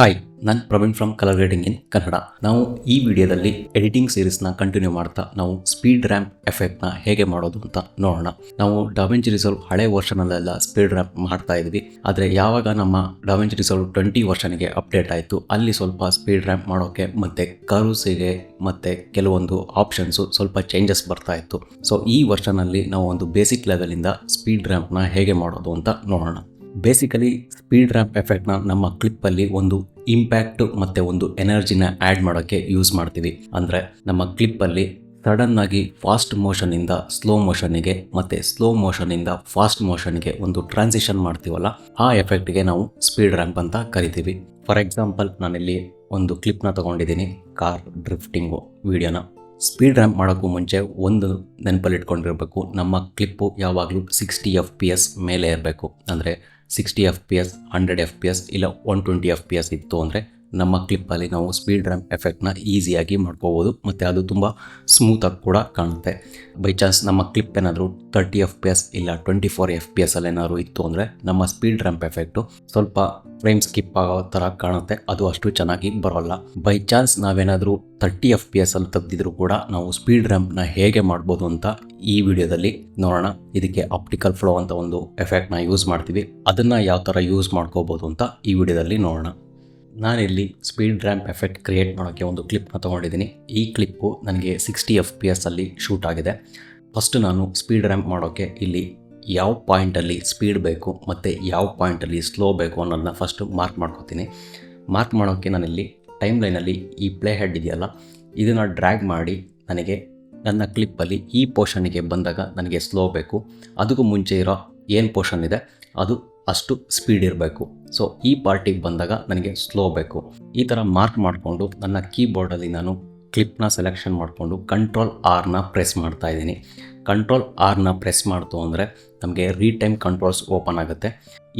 Hi, ನಾನು Praveen from colour grading ಇನ್ ಕನ್ನಡ. ನಾವು ಈ ವಿಡಿಯೋದಲ್ಲಿ ಎಡಿಟಿಂಗ್ ಸೀರೀಸ್ನ ಕಂಟಿನ್ಯೂ ಮಾಡ್ತಾ ನಾವು ಸ್ಪೀಡ್ ರ್ಯಾಂಪ್ ಎಫೆಕ್ಟ್ನ ಹೇಗೆ ಮಾಡೋದು ಅಂತ ನೋಡೋಣ. ನಾವು ಡಾವಿಂಚಿ ರಿಸಾಲ್ವ್ ಹಳೆ ವರ್ಷನಲ್ಲೆಲ್ಲ ಸ್ಪೀಡ್ ರ್ಯಾಂಪ್ ಮಾಡ್ತಾ ಇದ್ವಿ. ಆದರೆ ಯಾವಾಗ ನಮ್ಮ ಡಾವಿಂಚಿ ರಿಸಾಲ್ವ್ 20 ವರ್ಷನಿಗೆ ಅಪ್ಡೇಟ್ ಆಯಿತು, ಅಲ್ಲಿ ಸ್ವಲ್ಪ ಸ್ಪೀಡ್ ರ್ಯಾಂಪ್ ಮಾಡೋಕ್ಕೆ ಮತ್ತು ಕರ್ವ್ಸಿಗೆ ಮತ್ತು ಕೆಲವೊಂದು ಆಪ್ಷನ್ಸು ಸ್ವಲ್ಪ ಚೇಂಜಸ್ ಬರ್ತಾ ಇತ್ತು. ಸೊ ಈ ವರ್ಷನಲ್ಲಿ ನಾವು ಒಂದು ಬೇಸಿಕ್ ಲೆವೆಲಿಂದ ಸ್ಪೀಡ್ ರ್ಯಾಂಪ್ನ ಹೇಗೆ ಮಾಡೋದು ಅಂತ ನೋಡೋಣ. ಬೇಸಿಕಲಿ ಸ್ಪೀಡ್ ರ್ಯಾಂಪ್ ಎಫೆಕ್ಟ್ನ ನಮ್ಮ ಕ್ಲಿಪ್ಪಲ್ಲಿ ಒಂದು ಇಂಪ್ಯಾಕ್ಟ್ ಮತ್ತು ಒಂದು ಎನರ್ಜಿನ ಆ್ಯಡ್ ಮಾಡೋಕ್ಕೆ ಯೂಸ್ ಮಾಡ್ತೀವಿ. ಅಂದರೆ ನಮ್ಮ ಕ್ಲಿಪ್ಪಲ್ಲಿ ಸಡನ್ನಾಗಿ ಫಾಸ್ಟ್ ಮೋಷನಿಂದ ಸ್ಲೋ ಮೋಷನಿಗೆ ಮತ್ತು ಸ್ಲೋ ಮೋಷನಿಂದ ಫಾಸ್ಟ್ ಮೋಷನ್ಗೆ ಒಂದು ಟ್ರಾನ್ಸಿಷನ್ ಮಾಡ್ತೀವಲ್ಲ, ಆ ಎಫೆಕ್ಟ್ಗೆ ನಾವು ಸ್ಪೀಡ್ ರ್ಯಾಂಪ್ ಅಂತ ಕರಿತೀವಿ. ಫಾರ್ ಎಕ್ಸಾಂಪಲ್, ನಾನಿಲ್ಲಿ ಒಂದು ಕ್ಲಿಪ್ನ ತೊಗೊಂಡಿದ್ದೀನಿ, ಕಾರ್ ಡ್ರಿಫ್ಟಿಂಗು ವಿಡಿಯೋನ. ಸ್ಪೀಡ್ ರ್ಯಾಂಪ್ ಮಾಡೋಕ್ಕೂ ಮುಂಚೆ ಒಂದು ನೆನಪಲ್ಲಿ ಇಟ್ಕೊಂಡಿರಬೇಕು, ನಮ್ಮ ಕ್ಲಿಪ್ಪು ಯಾವಾಗಲೂ 60 FPS ಮೇಲೆ ಇರಬೇಕು. ಅಂದರೆ 60 FPS, 100 FPS ಇಲ್ಲ 120 FPS ಇತ್ತು ಅಂದರೆ ನಮ್ಮ ಕ್ಲಿಪ್ಪಲ್ಲಿ ನಾವು ಸ್ಪೀಡ್ ರ್ಯಾಂಪ್ ಎಫೆಕ್ಟ್ನ ಈಸಿಯಾಗಿ ಮಾಡ್ಕೋಬೋದು ಮತ್ತು ಅದು ತುಂಬ ಸ್ಮೂತಾಗಿ ಕೂಡ ಕಾಣುತ್ತೆ. ಬೈ ಚಾನ್ಸ್ ನಮ್ಮ ಕ್ಲಿಪ್ ಏನಾದರೂ 30 FPS ಇಲ್ಲ 24 FPS ಅಲ್ಲಿ ಏನಾದರೂ ಇತ್ತು ಅಂದರೆ ನಮ್ಮ ಸ್ಪೀಡ್ ರ್ಯಾಂಪ್ ಎಫೆಕ್ಟು ಸ್ವಲ್ಪ ಫ್ರೇಮ್ ಸ್ಕಿಪ್ ಆಗೋ ಥರ ಕಾಣುತ್ತೆ, ಅದು ಅಷ್ಟು ಚೆನ್ನಾಗಿ ಬರೋಲ್ಲ. ಬೈ ಚಾನ್ಸ್ ನಾವೇನಾದರೂ 30 FPS ಅಲ್ಲಿ ತೆಗೆದಿದ್ರು ಕೂಡ ನಾವು ಸ್ಪೀಡ್ ರ್ಯಾಂಪ್ನ ಹೇಗೆ ಮಾಡ್ಬೋದು ಅಂತ ಈ ವಿಡಿಯೋದಲ್ಲಿ ನೋಡೋಣ. ಇದಕ್ಕೆ ಆಪ್ಟಿಕಲ್ ಫ್ಲೋ ಅಂತ ಒಂದು ಎಫೆಕ್ಟ್ನ ಯೂಸ್ ಮಾಡ್ತೀವಿ, ಅದನ್ನು ಯಾವ ಥರ ಯೂಸ್ ಮಾಡ್ಕೋಬೋದು ಅಂತ ಈ ವಿಡಿಯೋದಲ್ಲಿ ನೋಡೋಣ. ನಾನಿಲ್ಲಿ ಸ್ಪೀಡ್ ರ್ಯಾಂಪ್ ಎಫೆಕ್ಟ್ ಕ್ರಿಯೇಟ್ ಮಾಡೋಕ್ಕೆ ಒಂದು ಕ್ಲಿಪ್ನ ತೊಗೊಂಡಿದ್ದೀನಿ. ಈ ಕ್ಲಿಪ್ಪು ನನಗೆ 60 FPS ಅಲ್ಲಿ ಶೂಟ್ ಆಗಿದೆ. ಫಸ್ಟ್ ನಾನು ಸ್ಪೀಡ್ ರ್ಯಾಂಪ್ ಮಾಡೋಕ್ಕೆ ಇಲ್ಲಿ ಯಾವ ಪಾಯಿಂಟಲ್ಲಿ ಸ್ಪೀಡ್ ಬೇಕು ಮತ್ತು ಯಾವ ಪಾಯಿಂಟಲ್ಲಿ ಸ್ಲೋ ಬೇಕು ಅನ್ನೋದನ್ನ ಫಸ್ಟು ಮಾರ್ಕ್ ಮಾಡ್ಕೋತೀನಿ. ಮಾರ್ಕ್ ಮಾಡೋಕ್ಕೆ ನಾನಿಲ್ಲಿ ಟೈಮ್ ಲೈನಲ್ಲಿ ಈ ಪ್ಲೇ ಹೆಡ್ ಇದೆಯಲ್ಲ, ಇದನ್ನು ಡ್ರ್ಯಾಗ್ ಮಾಡಿ ನನಗೆ ನನ್ನ ಕ್ಲಿಪ್ಪಲ್ಲಿ ಈ ಪೋರ್ಷನ್ಗೆ ಬಂದಾಗ ನನಗೆ ಸ್ಲೋ ಬೇಕು. ಅದಕ್ಕೂ ಮುಂಚೆ ಇರೋ ಏನು ಪೋರ್ಷನ್ ಇದೆ ಅದು ಅಷ್ಟು ಸ್ಪೀಡ್ ಇರಬೇಕು. ಸೊ ಈ ಪಾರ್ಟಿಗೆ ಬಂದಾಗ ನನಗೆ ಸ್ಲೋ ಬೇಕು. ಈ ಥರ ಮಾರ್ಕ್ ಮಾಡಿಕೊಂಡು ನನ್ನ ಕೀಬೋರ್ಡಲ್ಲಿ ನಾನು ಕ್ಲಿಪ್ನ ಸೆಲೆಕ್ಷನ್ ಮಾಡಿಕೊಂಡು Ctrl+R ಪ್ರೆಸ್ ಮಾಡ್ತಾ ಇದ್ದೀನಿ. Ctrl+R ಪ್ರೆಸ್ ಮಾಡ್ತು ಅಂದರೆ ನಮಗೆ ರೀಟೈಮ್ ಕಂಟ್ರೋಲ್ಸ್ ಓಪನ್ ಆಗುತ್ತೆ.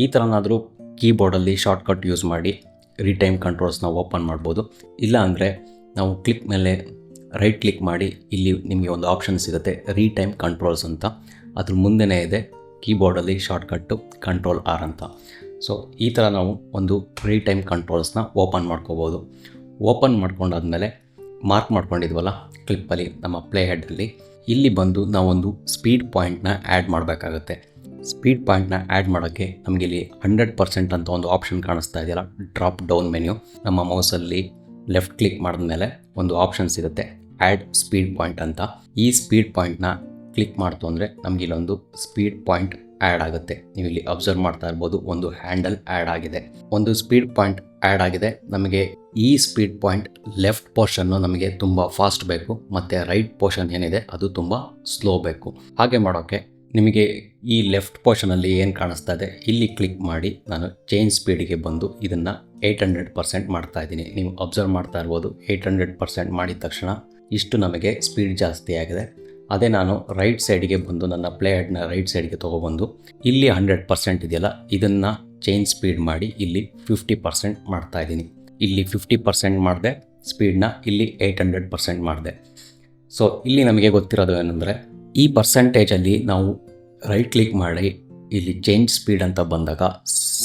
ಈ ಥರನಾದರೂ ಕೀಬೋರ್ಡಲ್ಲಿ ಶಾರ್ಟ್ಕಟ್ ಯೂಸ್ ಮಾಡಿ ರೀಟೈಮ್ ಕಂಟ್ರೋಲ್ಸ್ನ ಓಪನ್ ಮಾಡ್ಬೋದು. ಇಲ್ಲ ಅಂದರೆ ನಾವು ಕ್ಲಿಪ್ ಮೇಲೆ ರೈಟ್ ಕ್ಲಿಕ್ ಮಾಡಿ ಇಲ್ಲಿ ನಿಮಗೆ ಒಂದು ಆಪ್ಷನ್ ಸಿಗುತ್ತೆ ರೀಟೈಮ್ ಕಂಟ್ರೋಲ್ಸ್ ಅಂತ. ಅದ್ರ ಮುಂದೆನೇ ಇದೆ ಕೀಬೋರ್ಡಲ್ಲಿ ಶಾರ್ಟ್ಕಟ್ಟು Ctrl+R ಅಂತ. ಸೊ ಈ ಥರ ನಾವು ಒಂದು ರೀಟೈಮ್ ಕಂಟ್ರೋಲ್ಸ್ನ ಓಪನ್ ಮಾಡ್ಕೋಬೋದು. ಓಪನ್ ಮಾಡ್ಕೊಂಡಾದ್ಮೇಲೆ ಮಾರ್ಕ್ ಮಾಡ್ಕೊಂಡಿದ್ವಲ್ಲ ಕ್ಲಿಪ್ಪಲ್ಲಿ ನಮ್ಮ ಪ್ಲೇ ಹೆಡ್ಡಲ್ಲಿ, ಇಲ್ಲಿ ಬಂದು ನಾವೊಂದು ಸ್ಪೀಡ್ ಪಾಯಿಂಟ್ನ ಆ್ಯಡ್ ಮಾಡಬೇಕಾಗುತ್ತೆ. ಸ್ಪೀಡ್ ಪಾಯಿಂಟ್ನ ಆ್ಯಡ್ ಮಾಡೋಕ್ಕೆ ನಮಗೆ ಇಲ್ಲಿ 100% ಅಂತ ಒಂದು ಆಪ್ಷನ್ ಕಾಣಿಸ್ತಾ ಇದೆಯಲ್ಲ, ಡ್ರಾಪ್ ಡೌನ್ ಮೆನ್ಯೂ. ನಮ್ಮ ಮೌಸಲ್ಲಿ ಲೆಫ್ಟ್ ಕ್ಲಿಕ್ ಮಾಡಿದ್ಮೇಲೆ ಒಂದು ಆಪ್ಷನ್ ಸಿಗುತ್ತೆ ಆ್ಯಡ್ ಸ್ಪೀಡ್ ಪಾಯಿಂಟ್ ಅಂತ. ಈ ಸ್ಪೀಡ್ ಪಾಯಿಂಟ್ನ ಕ್ಲಿಕ್ ಮಾಡ್ತು ಅಂದರೆ ನಮಗೆ ಇಲ್ಲೊಂದು ಸ್ಪೀಡ್ ಪಾಯಿಂಟ್ ಆ್ಯಡ್ ಆಗುತ್ತೆ. ನೀವು ಇಲ್ಲಿ ಅಬ್ಸರ್ವ್ ಮಾಡ್ತಾ ಇರ್ಬೋದು, ಒಂದು ಹ್ಯಾಂಡಲ್ ಆ್ಯಡ್ ಆಗಿದೆ, ಒಂದು ಸ್ಪೀಡ್ ಪಾಯಿಂಟ್ ಆ್ಯಡ್ ಆಗಿದೆ. ನಮಗೆ ಈ ಸ್ಪೀಡ್ ಪಾಯಿಂಟ್ ಲೆಫ್ಟ್ ಪೋರ್ಷನ್ನು ನಮಗೆ ತುಂಬ ಫಾಸ್ಟ್ ಬೇಕು ಮತ್ತು ರೈಟ್ ಪೋರ್ಷನ್ ಏನಿದೆ ಅದು ತುಂಬ ಸ್ಲೋ ಬೇಕು. ಹಾಗೆ ಮಾಡೋಕ್ಕೆ ನಿಮಗೆ ಈ ಲೆಫ್ಟ್ ಪೋರ್ಷನಲ್ಲಿ ಏನು ಕಾಣಿಸ್ತಾ ಇದೆ ಇಲ್ಲಿ ಕ್ಲಿಕ್ ಮಾಡಿ ನಾನು ಚೇಂಜ್ ಸ್ಪೀಡಿಗೆ ಬಂದು ಇದನ್ನು 800% ಮಾಡ್ತಾ ಇದ್ದೀನಿ. ನೀವು ಅಬ್ಸರ್ವ್ ಮಾಡ್ತಾ ಇರ್ಬೋದು, 800% ಮಾಡಿದ ತಕ್ಷಣ ಇಷ್ಟು ನಮಗೆ ಸ್ಪೀಡ್ ಜಾಸ್ತಿ ಆಗಿದೆ. ಅದೇ ನಾನು ರೈಟ್ ಸೈಡಿಗೆ ಬಂದು ನನ್ನ ಪ್ಲೇ ಹೆಡ್ನ ರೈಟ್ ಸೈಡ್ಗೆ ತೊಗೊಬಂದು ಇಲ್ಲಿ 100% ಇದೆಯಲ್ಲ, ಇದನ್ನು ಚೇಂಜ್ ಸ್ಪೀಡ್ ಮಾಡಿ ಇಲ್ಲಿ 50% ಮಾಡ್ತಾ ಇದ್ದೀನಿ. ಇಲ್ಲಿ 50% ಮಾಡಿದೆ ಸ್ಪೀಡ್ನ, ಇಲ್ಲಿ 800% ಮಾಡಿದೆ. ಸೊ ಇಲ್ಲಿ ನಮಗೆ ಗೊತ್ತಿರೋದು ಏನಂದರೆ ಈ ಪರ್ಸೆಂಟೇಜಲ್ಲಿ ನಾವು ರೈಟ್ ಕ್ಲಿಕ್ ಮಾಡಿ ಇಲ್ಲಿ ಚೇಂಜ್ ಸ್ಪೀಡ್ ಅಂತ ಬಂದಾಗ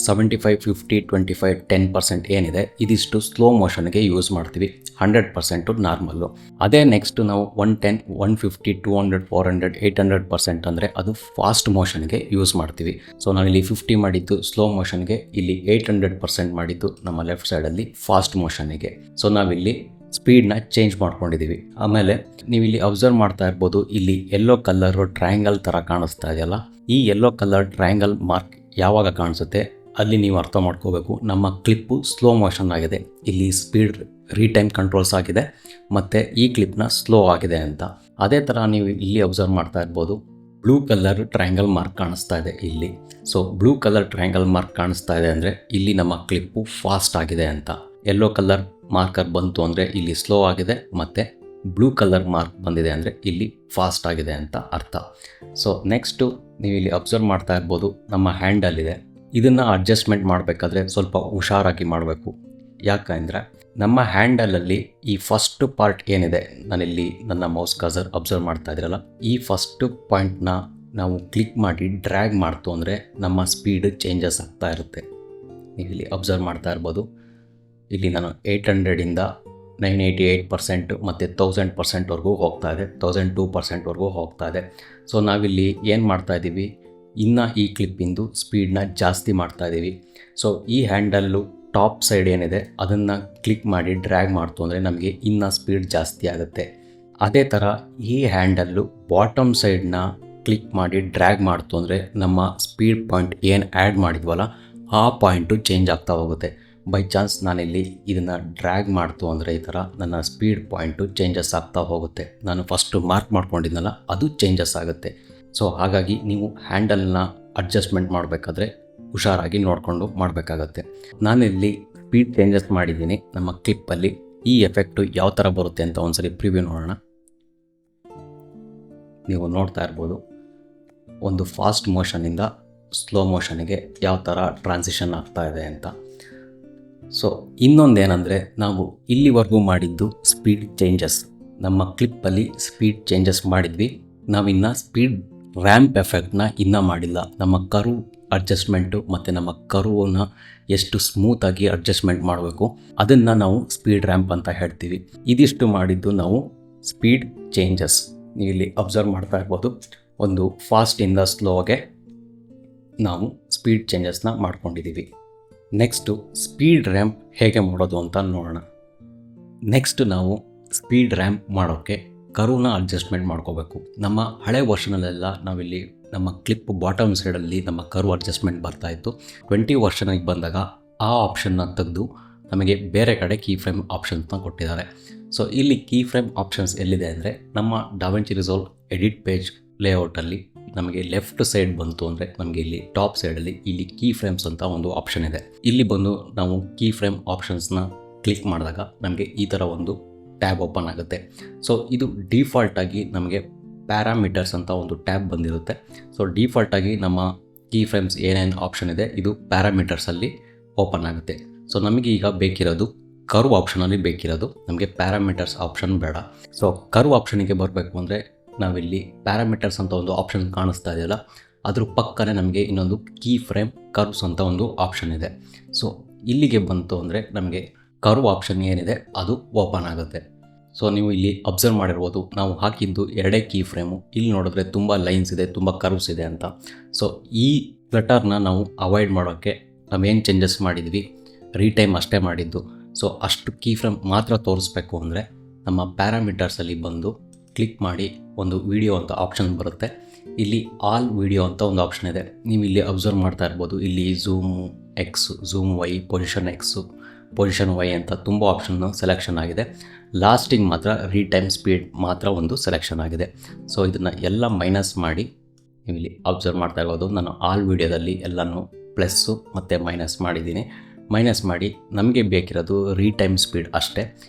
75, 50, 25, 10% ಏನಿದೆ ಇದಿಷ್ಟು ಸ್ಲೋ ಮೋಷನ್ಗೆ ಯೂಸ್ ಮಾಡ್ತೀವಿ. 100% ನಾರ್ಮಲ್ಲು. ಅದೇ ನೆಕ್ಸ್ಟ್ ನಾವು 110, 150, 200, 400, 800% ಅಂದರೆ ಅದು ಫಾಸ್ಟ್ ಮೋಷನ್ಗೆ ಯೂಸ್ ಮಾಡ್ತೀವಿ. ಸೊ ನಾನಿಲ್ಲಿ 50 ಮಾಡಿದ್ದು ಸ್ಲೋ ಮೋಷನ್ಗೆ, ಇಲ್ಲಿ 800% ಮಾಡಿದ್ದು ನಮ್ಮ ಲೆಫ್ಟ್ ಸೈಡಲ್ಲಿ ಫಾಸ್ಟ್ ಮೋಷನ್ನಿಗೆ. ಸೊ ನಾವಿಲ್ಲಿ ಸ್ಪೀಡ್ನ ಚೇಂಜ್ ಮಾಡ್ಕೊಂಡಿದ್ದೀವಿ. ಆಮೇಲೆ ನೀವು ಇಲ್ಲಿ ಅಬ್ಸರ್ವ್ ಮಾಡ್ತಾ ಇರ್ಬೋದು, ಇಲ್ಲಿ ಯೆಲ್ಲೋ ಕಲರು ಟ್ರಯಾಂಗಲ್ ಥರ ಕಾಣಿಸ್ತಾ ಇದೆಯಲ್ಲ, ಈ ಯೆಲ್ಲೋ ಕಲರ್ ಟ್ರಯಾಂಗಲ್ ಮಾರ್ಕ್ ಯಾವಾಗ ಕಾಣಿಸುತ್ತೆ ಅಲ್ಲಿ ನೀವು ಅರ್ಥ ಮಾಡ್ಕೋಬೇಕು ನಮ್ಮ ಕ್ಲಿಪ್ಪು ಸ್ಲೋ ಮೋಷನ್ ಆಗಿದೆ, ಇಲ್ಲಿ ಸ್ಪೀಡ್ ರೀಟೈಮ್ ಕಂಟ್ರೋಲ್ಸ್ ಆಗಿದೆ ಮತ್ತು ಈ ಕ್ಲಿಪ್ನ ಸ್ಲೋ ಆಗಿದೆ ಅಂತ. ಅದೇ ಥರ ನೀವು ಇಲ್ಲಿ ಅಬ್ಸರ್ವ್ ಮಾಡ್ತಾ ಇರ್ಬೋದು, ಬ್ಲೂ ಕಲರ್ ಟ್ರಯಾಂಗಲ್ ಮಾರ್ಕ್ ಕಾಣಿಸ್ತಾ ಇದೆ ಇಲ್ಲಿ. So blue colour triangle mark ಕಾಣಿಸ್ತಾ ಇದೆ ಅಂದರೆ ಇಲ್ಲಿ ನಮ್ಮ ಕ್ಲಿಪ್ಪು ಫಾಸ್ಟ್ ಆಗಿದೆ ಅಂತ. ಯೆಲ್ಲೋ ಕಲರ್ ಮಾರ್ಕರ್ ಬಂತು ಅಂದರೆ ಇಲ್ಲಿ ಸ್ಲೋ ಆಗಿದೆ ಮತ್ತು ಬ್ಲೂ ಕಲರ್ ಮಾರ್ಕ್ ಬಂದಿದೆ ಅಂದರೆ ಇಲ್ಲಿ ಫಾಸ್ಟ್ ಆಗಿದೆ ಅಂತ ಅರ್ಥ. ಸೊ ನೆಕ್ಸ್ಟು ನೀವು ಇಲ್ಲಿ ಅಬ್ಸರ್ವ್ ಮಾಡ್ತಾ ಇರ್ಬೋದು, ನಮ್ಮ ಹ್ಯಾಂಡಲ್ ಇದೆ. ಇದನ್ನು ಅಡ್ಜಸ್ಟ್ಮೆಂಟ್ ಮಾಡಬೇಕಾದ್ರೆ ಸ್ವಲ್ಪ ಹುಷಾರಾಗಿ ಮಾಡಬೇಕು. ಯಾಕಂದರೆ ನಮ್ಮ ಹ್ಯಾಂಡಲಲ್ಲಿ ಈ ಫಸ್ಟ್ ಪಾರ್ಟ್ ಏನಿದೆ, ನಾನಿಲ್ಲಿ ನನ್ನ ಮೌಸ್ ಕರ್ಸರ್ ಅಬ್ಸರ್ವ್ ಮಾಡ್ತಾ ಇದ್ದೀರಲ್ಲ, ಈ ಫಸ್ಟ್ ಪಾಯಿಂಟ್ನ ನಾವು ಕ್ಲಿಕ್ ಮಾಡಿ ಡ್ರ್ಯಾಗ್ ಮಾಡ್ತು ಅಂದರೆ ನಮ್ಮ ಸ್ಪೀಡ್ ಚೇಂಜಸ್ ಆಗ್ತಾ ಇರುತ್ತೆ. ನೀವು ಇಲ್ಲಿ ಅಬ್ಸರ್ವ್ ಮಾಡ್ತಾ ಇರ್ಬೋದು, ಇಲ್ಲಿ ನಾನು 800ಇಂದ 988% ಮತ್ತು 1000%ವರೆಗೂ ಹೋಗ್ತಾ ಇದೆ, 1002%ವರೆಗೂ ಹೋಗ್ತಾ ಇದೆ. ಸೊ ನಾವಿಲ್ಲಿ ಏನು ಮಾಡ್ತಾಯಿದ್ದೀವಿ, ಇನ್ನು ಈ ಕ್ಲಿಪ್ಪಿಂದು ಸ್ಪೀಡನ್ನ ಜಾಸ್ತಿ ಮಾಡ್ತಾಯಿದ್ದೀವಿ. ಸೊ ಈ ಹ್ಯಾಂಡಲ್ಲು ಟಾಪ್ ಸೈಡ್ ಏನಿದೆ ಅದನ್ನು ಕ್ಲಿಕ್ ಮಾಡಿ ಡ್ರ್ಯಾಗ್ ಮಾಡ್ತು ಅಂದರೆ ನಮಗೆ ಇನ್ನೂ ಸ್ಪೀಡ್ ಜಾಸ್ತಿ ಆಗುತ್ತೆ. ಅದೇ ಥರ ಈ ಹ್ಯಾಂಡಲ್ಲು ಬಾಟಮ್ ಸೈಡ್ನ ಕ್ಲಿಕ್ ಮಾಡಿ ಡ್ರ್ಯಾಗ್ ಮಾಡ್ತು ಅಂದರೆ ನಮ್ಮ ಸ್ಪೀಡ್ ಪಾಯಿಂಟ್ ಏನು ಆ್ಯಡ್ ಮಾಡಿದ್ವಲ್ಲ ಆ ಪಾಯಿಂಟು ಚೇಂಜ್ ಆಗ್ತಾ ಹೋಗುತ್ತೆ. ಬೈ ಚಾನ್ಸ್ ನಾನಿಲ್ಲಿ ಇದನ್ನು ಡ್ರ್ಯಾಗ್ ಮಾಡ್ತು ಅಂದರೆ ಈ ಥರ ನನ್ನ ಸ್ಪೀಡ್ ಪಾಯಿಂಟು ಚೇಂಜಸ್ ಆಗ್ತಾ ಹೋಗುತ್ತೆ. ನಾನು ಫಸ್ಟು ಮಾರ್ಕ್ ಮಾಡ್ಕೊಂಡಿದ್ನಲ್ಲ ಅದು ಚೇಂಜಸ್ ಆಗುತ್ತೆ. ಸೊ ಹಾಗಾಗಿ ನೀವು ಹ್ಯಾಂಡಲ್ನ ಅಡ್ಜಸ್ಟ್ಮೆಂಟ್ ಮಾಡಬೇಕಾದ್ರೆ ಹುಷಾರಾಗಿ ನೋಡಿಕೊಂಡು ಮಾಡಬೇಕಾಗತ್ತೆ. ನಾನಿಲ್ಲಿ ಸ್ಪೀಡ್ ಚೇಂಜಸ್ ಮಾಡಿದ್ದೀನಿ ನಮ್ಮ ಕ್ಲಿಪ್ಪಲ್ಲಿ. ಈ ಎಫೆಕ್ಟು ಯಾವ ಥರ ಬರುತ್ತೆ ಅಂತ ಒಂದ್ಸರಿ ಪ್ರಿವ್ಯೂ ನೋಡೋಣ. ನೀವು ನೋಡ್ತಾ ಇರ್ಬೋದು ಒಂದು ಫಾಸ್ಟ್ ಮೋಷನಿಂದ ಸ್ಲೋ ಮೋಷನಿಗೆ ಯಾವ ಥರ ಟ್ರಾನ್ಸಿಷನ್ ಆಗ್ತಾ ಇದೆ ಅಂತ. ಸೊ ಇನ್ನೊಂದೇನೆಂದರೆ ನಾವು ಇಲ್ಲಿವರೆಗೂ ಮಾಡಿದ್ದು ಸ್ಪೀಡ್ ಚೇಂಜಸ್. ನಮ್ಮ ಕ್ಲಿಪ್ಪಲ್ಲಿ ಸ್ಪೀಡ್ ಚೇಂಜಸ್ ಮಾಡಿದ್ವಿ, ನಾವಿನ್ನು ಸ್ಪೀಡ್ ರ್ಯಾಂಪ್ ಎಫೆಕ್ಟ್ನ ಇನ್ನೂ ಮಾಡಿಲ್ಲ. ನಮ್ಮ ಕರ್ವ್ ಅಡ್ಜಸ್ಟ್ಮೆಂಟು ಮತ್ತು ನಮ್ಮ ಕರ್ವನ್ನ ಎಷ್ಟು ಸ್ಮೂತಾಗಿ ಅಡ್ಜಸ್ಟ್ಮೆಂಟ್ ಮಾಡಬೇಕು ಅದನ್ನು ನಾವು ಸ್ಪೀಡ್ ರ್ಯಾಂಪ್ ಅಂತ ಹೇಳ್ತೀವಿ. ಇದಿಷ್ಟು ಮಾಡಿದ್ದು ನಾವು ಸ್ಪೀಡ್ ಚೇಂಜಸ್. ನೀವು ಇಲ್ಲಿ ಅಬ್ಸರ್ವ್ ಮಾಡ್ತಾ ಇರ್ಬೋದು, ಒಂದು ಫಾಸ್ಟಿಂದ ಸ್ಲೋಗೆ ನಾವು ಸ್ಪೀಡ್ ಚೇಂಜಸ್ನ ಮಾಡ್ಕೊಂಡಿದ್ದೀವಿ. ನೆಕ್ಸ್ಟು ಸ್ಪೀಡ್ ರ್ಯಾಂಪ್ ಹೇಗೆ ಮಾಡೋದು ಅಂತ ನೋಡೋಣ. ನೆಕ್ಸ್ಟ್ ನಾವು ಸ್ಪೀಡ್ ರ್ಯಾಂಪ್ ಮಾಡೋಕ್ಕೆ ಕರ್ವ್ನ ಅಡ್ಜಸ್ಟ್ಮೆಂಟ್ ಮಾಡ್ಕೋಬೇಕು. ನಮ್ಮ ಹಳೆ ವರ್ಷನಲ್ಲೆಲ್ಲ ನಾವಿಲ್ಲಿ ನಮ್ಮ ಕ್ಲಿಪ್ ಬಾಟಮ್ ಸೈಡಲ್ಲಿ ನಮ್ಮ ಕರ್ವ್ ಅಡ್ಜಸ್ಟ್ಮೆಂಟ್ ಬರ್ತಾಯಿತ್ತು. 20 ವರ್ಷನಿಗೆ ಬಂದಾಗ ಆ ಆಪ್ಷನ್ನ ತೆಗೆದು ನಮಗೆ ಬೇರೆ ಕಡೆ ಕೀ ಫ್ರೇಮ್ ಆಪ್ಷನ್ಸ್ನ ಕೊಟ್ಟಿದ್ದಾರೆ. ಸೊ ಇಲ್ಲಿ ಕೀ ಫ್ರೇಮ್ ಆಪ್ಷನ್ಸ್ ಎಲ್ಲಿದೆ ಅಂದರೆ ನಮ್ಮ ಡಾವಿಂಚಿ ರಿಸಾಲ್ವ್ ಎಡಿಟ್ ಪೇಜ್ ಲೇಔಟಲ್ಲಿ ನಮಗೆ ಲೆಫ್ಟ್ ಸೈಡ್ ಬಂತು ಅಂದರೆ ನಮಗೆ ಇಲ್ಲಿ ಟಾಪ್ ಸೈಡಲ್ಲಿ ಇಲ್ಲಿ ಕೀ ಫ್ರೇಮ್ಸ್ ಅಂತ ಒಂದು ಆಪ್ಷನ್ ಇದೆ. ಇಲ್ಲಿ ಬಂದು ನಾವು ಕೀ ಫ್ರೇಮ್ ಆಪ್ಷನ್ಸ್ನ ಕ್ಲಿಕ್ ಮಾಡಿದಾಗ ನಮಗೆ ಈ ಥರ ಒಂದು ಟ್ಯಾಬ್ ಓಪನ್ ಆಗುತ್ತೆ. ಸೊ ಇದು ಡಿಫಾಲ್ಟಾಗಿ ನಮಗೆ ಪ್ಯಾರಾಮೀಟರ್ಸ್ ಅಂತ ಒಂದು ಟ್ಯಾಬ್ ಬಂದಿರುತ್ತೆ. ಸೊ ಡಿಫಾಲ್ಟಾಗಿ ನಮ್ಮ ಕೀ ಫ್ರೇಮ್ಸ್ ಏನೇನು ಆಪ್ಷನ್ ಇದೆ ಇದು ಪ್ಯಾರಾಮೀಟರ್ಸಲ್ಲಿ ಓಪನ್ ಆಗುತ್ತೆ. ಸೊ ನಮಗೆ ಈಗ ಬೇಕಿರೋದು ಕರ್ವ್ ಆಪ್ಷನಲ್ಲಿ ಬೇಕಿರೋದು, ನಮಗೆ ಪ್ಯಾರಾಮೀಟರ್ಸ್ ಆಪ್ಷನ್ ಬೇಡ. ಸೊ ಕರ್ವ್ ಆಪ್ಷನಿಗೆ ಬರಬೇಕು ಅಂದರೆ ನಾವಿಲ್ಲಿ ಪ್ಯಾರಾಮೀಟರ್ಸ್ ಅಂತ ಒಂದು ಆಪ್ಷನ್ ಕಾಣಿಸ್ತಾ ಇದೆಯಲ್ಲ ಅದ್ರ ಪಕ್ಕನೇ ನಮಗೆ ಇನ್ನೊಂದು ಕೀ ಫ್ರೇಮ್ ಕರ್ವ್ಸ್ ಅಂತ ಒಂದು ಆಪ್ಷನ್ ಇದೆ. ಸೊ ಇಲ್ಲಿಗೆ ಬಂತು ಅಂದರೆ ನಮಗೆ ಕರ್ವ್ ಆಪ್ಷನ್ ಏನಿದೆ ಅದು ಓಪನ್ ಆಗುತ್ತೆ. ಸೊ ನೀವು ಇಲ್ಲಿ ಅಬ್ಸರ್ವ್ ಮಾಡಿರ್ಬೋದು, ನಾವು ಹಾಕಿದ್ದು ಎರಡೇ ಕೀ ಫ್ರೇಮು. ಇಲ್ಲಿ ನೋಡಿದ್ರೆ ತುಂಬ ಲೈನ್ಸ್ ಇದೆ, ತುಂಬ ಕರ್ವ್ಸ್ ಇದೆ ಅಂತ. ಸೊ ಈ ಕ್ಲಟರ್ನ ನಾವು ಅವಾಯ್ಡ್ ಮಾಡೋಕ್ಕೆ ನಾವೇನು ಚೇಂಜಸ್ ಮಾಡಿದ್ವಿ, ರೀಟೈಮ್ ಅಷ್ಟೇ ಮಾಡಿದ್ದು. ಸೊ ಅಷ್ಟು ಕೀ ಫ್ರೇಮ್ ಮಾತ್ರ ತೋರಿಸ್ಬೇಕು ಅಂದರೆ ನಮ್ಮ ಪ್ಯಾರಾಮೀಟರ್ಸಲ್ಲಿ ಬಂದು ಕ್ಲಿಕ್ ಮಾಡಿ ಒಂದು ವಿಡಿಯೋ ಅಂತ ಆಪ್ಷನ್ ಬರುತ್ತೆ. ಇಲ್ಲಿ ಆಲ್ ವಿಡಿಯೋ ಅಂತ ಒಂದು ಆಪ್ಷನ್ ಇದೆ. ನೀವು ಇಲ್ಲಿ ಅಬ್ಸರ್ವ್ ಮಾಡ್ತಾ ಇರ್ಬೋದು, ಇಲ್ಲಿ zoom X, zoom Y, position X, position Y ಅಂತ ತುಂಬ ಆಪ್ಷನ್ ಸೆಲೆಕ್ಷನ್ ಆಗಿದೆ. ಲಾಸ್ಟಿಗೆ ಮಾತ್ರ ರೀಟೈಮ್ ಸ್ಪೀಡ್ ಮಾತ್ರ ಒಂದು ಸೆಲೆಕ್ಷನ್ ಆಗಿದೆ. ಸೊ ಇದನ್ನು ಎಲ್ಲ ಮೈನಸ್ ಮಾಡಿ ನೀವು ಇಲ್ಲಿ ಅಬ್ಸರ್ವ್ ಮಾಡ್ತಾ ಇರ್ಬೋದು, ನಾನು ಆಲ್ ವಿಡಿಯೋದಲ್ಲಿ ಎಲ್ಲನೂ ಪ್ಲಸ್ಸು ಮತ್ತು ಮೈನಸ್ ಮಾಡಿದ್ದೀನಿ. ಮೈನಸ್ ಮಾಡಿ ನಮಗೆ ಬೇಕಿರೋದು ರೀಟೈಮ್ ಸ್ಪೀಡ್ ಅಷ್ಟೇ.